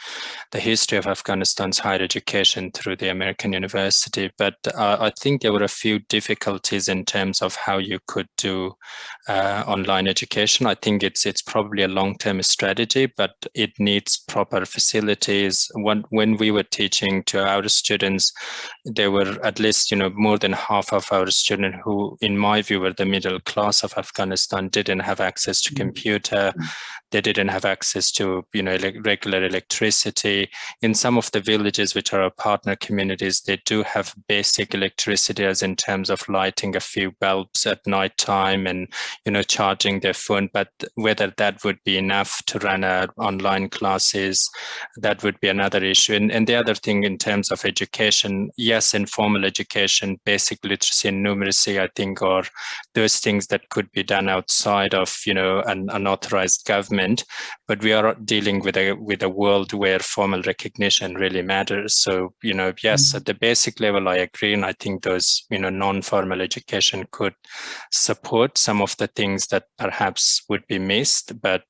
Speaker 2: the history of Afghanistan's higher education through the American University. But I think there were a few difficulties in terms of how you could do online education. I think it's probably a long-term strategy, but it needs proper facilities. When we were teaching to our students, there were at least, more than half of our students who, in my view, were the middle class of Afghanistan, didn't have access to computer. they didn't have access to, regular electricity. In some of the villages, which are our partner communities, they do have basic electricity, as in terms of lighting a few bulbs at night time and, charging their phone. But whether that would be enough to run online classes, that would be another issue. And the other thing in terms of education, yes, informal education, basic literacy and numeracy, I think, are those things that could be done outside of, an unauthorized government. But we are dealing with a world where formal recognition really matters. So, yes, at the basic level, I agree. And I think those, non-formal education could support some of the things that perhaps would be missed. But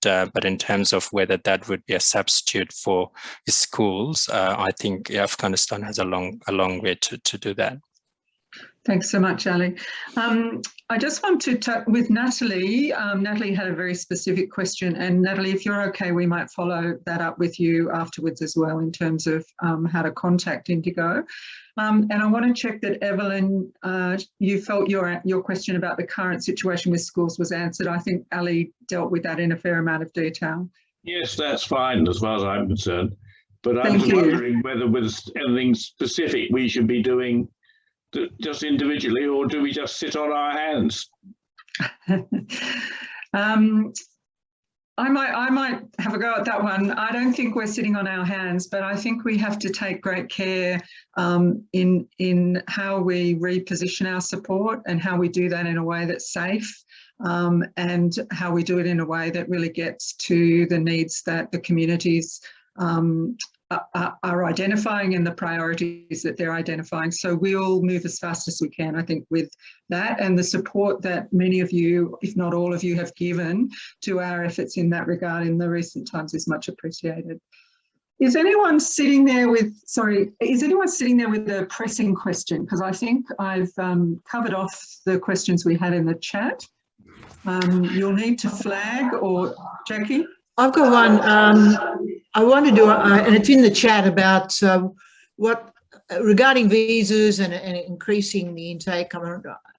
Speaker 2: in terms of whether that would be a substitute for schools, I think Afghanistan has a long way to do that.
Speaker 4: Thanks so much, Ali. I just want to talk with Natalie. Natalie had a very specific question, and Natalie, if you're okay, we might follow that up with you afterwards as well in terms of how to contact Indigo. And I want to check that Evelyn, you felt your question about the current situation with schools was answered. I think Ali dealt with that in a fair amount of detail.
Speaker 8: Yes, that's fine as far as I'm concerned. But I was wondering whether with anything specific we should be doing just individually, or do we just sit on our hands? I might have a go at that one. I don't think we're sitting on our hands, but I think we have to take great care in how we reposition our support and how we do that in a way that's safe, and how we do it in a way that really gets to the needs that the communities are identifying and the priorities that they're identifying. So we'll move as fast as we can, I think, with that, and the support that many of you, if not all of you, have given to our efforts in that regard in the recent times is much appreciated. Is anyone sitting there with a pressing question? Because I think I've covered off the questions we had in the chat. You'll need to flag, or Jackie?
Speaker 7: I've got one. I want to do, and it's in the chat, about regarding visas and increasing the intake.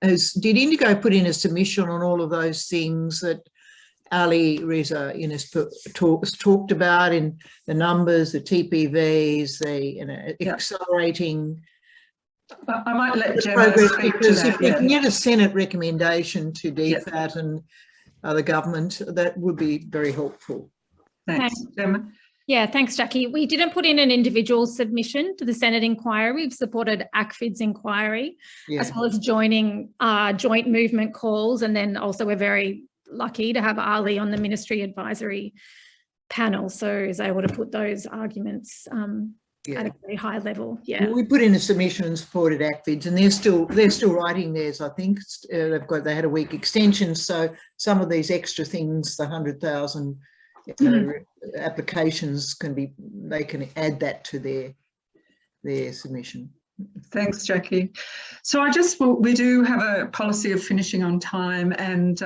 Speaker 7: Did Indigo put in a submission on all of those things that Ali, Reza, Yunespour talked about, in the numbers, the TPVs, the accelerating?
Speaker 4: I might let Gemma speak to that.
Speaker 7: If we can get a Senate recommendation to DFAT and the government, that would be very helpful.
Speaker 4: Thanks, Gemma.
Speaker 1: Yeah, thanks, Jackie. We didn't put in an individual submission to the Senate inquiry. We've supported ACFID's inquiry, as well as joining joint movement calls. And then also we're very lucky to have Ali on the ministry advisory panel, so is able to put those arguments at a very high level. Yeah,
Speaker 7: well, we put in a submission and supported ACFID's, and they're still writing theirs. I think they had a week extension, so some of these extra things, the 100,000 applications, they can add that to their submission.
Speaker 4: Thanks, Jackie. So we do have a policy of finishing on time, and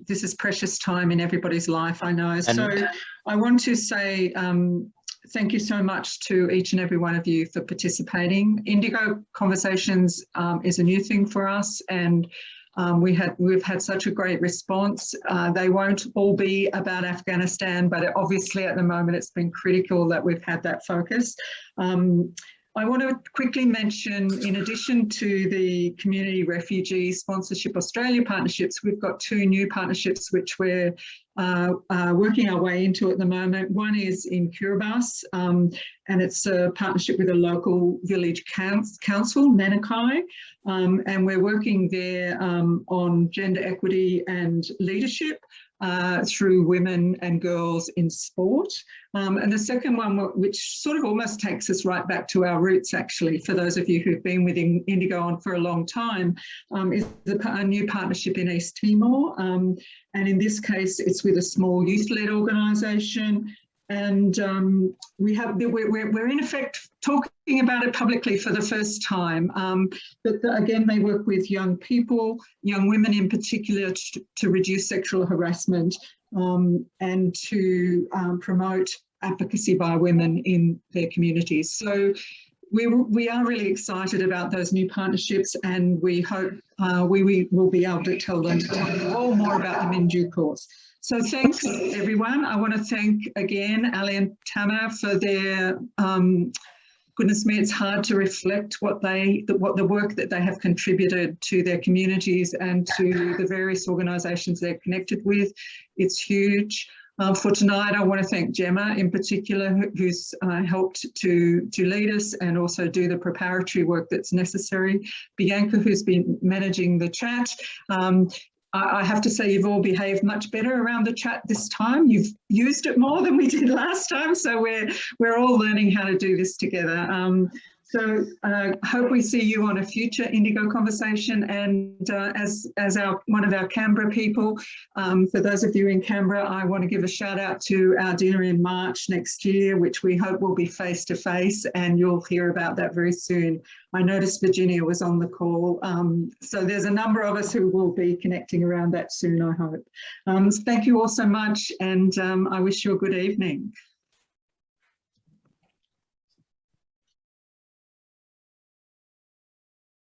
Speaker 4: this is precious time in everybody's life, I know. So I want to say thank you so much to each and every one of you for participating. Indigo Conversations is a new thing for us, and we've had such a great response. They won't all be about Afghanistan, but obviously at the moment it's been critical that we've had that focus. I want to quickly mention, in addition to the Community Refugee Sponsorship Australia partnerships, we've got 2 new partnerships which we're working our way into at the moment. One is in Kiribati, and it's a partnership with a local village council, Nanakai, and we're working there on gender equity and leadership through women and girls in sport. And the second one, which sort of almost takes us right back to our roots, actually, for those of you who've been with Indigo on for a long time, is a new partnership in East Timor. And in this case, it's with a small youth-led organisation. And we're in effect talking about it publicly for the first time. But again, they work with young people, young women in particular, to reduce sexual harassment and to promote advocacy by women in their communities. So
Speaker 8: we are really excited about those new partnerships, and we hope we will be able to tell you all more about them in due course. So thanks, everyone. I want to thank again Ali and Tamana for their goodness me, it's hard to reflect what the work that they have contributed to their communities and to the various organisations they're connected with. It's huge. For tonight, I want to thank Gemma in particular, who's helped to lead us and also do the preparatory work that's necessary. Bianca, who's been managing the chat. I have to say you've all behaved much better around the chat this time. You've used it more than we did last time, so we're all learning how to do this together. So hope we see you on a future Indigo conversation. And as one of our Canberra people, for those of you in Canberra, I want to give a shout out to our dinner in March next year, which we hope will be face to face, and you'll hear about that very soon. I noticed Virginia was on the call. So there's a number of us who will be connecting around that soon, I hope. Thank you all so much, and I wish you a good evening.